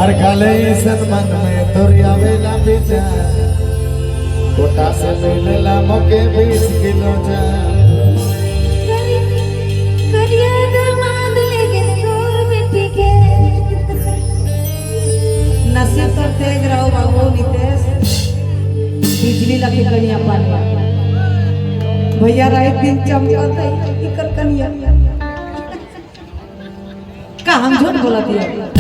और खाले सन्मान में तोरिया वेला विचार कोटा से मिलेला मौके 20 किलो जा करिया दामाद लेकिन गोर बेटी के नसीब पर तेज रहो बाबू नितेश बिजली लगी कनिया पानी भैया रात दिन चमकत है इकर कनिया का हम झूठ बोला दिया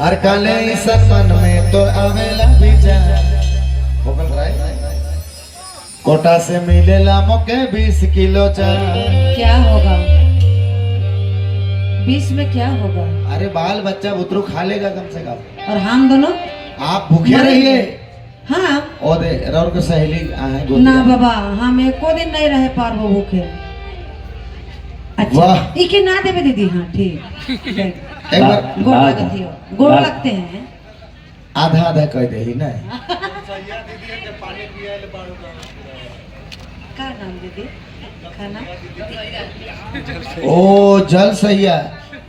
हर काले ईसन मन में तो आवेला विचार होगल राय कोटा से मिलेला मोके 20 किलो चार। क्या होगा 20 में क्या होगा? अरे बाल बच्चा बुतरू खा लेगा कम से कम। और हम दोनों आप भूखे रहिए। हाँ ओ दे रौर के सहेली आहे ना बाबा, हम एको दिन नहीं रहे पारबो भूखे। अच्छा वाह। इके ना देवे दीदी। हाँ ठीक एक बार गोड़ लगती हो, गोड़ लगते हैं। आधा आधा कह दे ही ना। क्या नाम दीदी खाना? ओ जल सहिया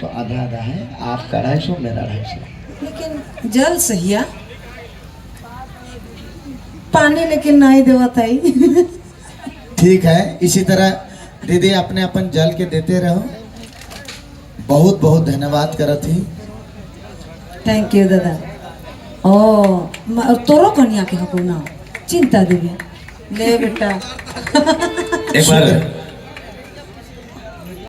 तो आधा आधा है, आपका 250 मेरा 250। लेकिन जल सहिया पानी लेकिन नहीं देवा ताई। ठीक है, इसी तरह दीदी अपने अपन जल के देते रहो। बहुत बहुत धन्यवाद करत ही। थैंक यू दादा। ओ तोरो कन्या के हको ना चिंता देवे ले बेटा। एक बार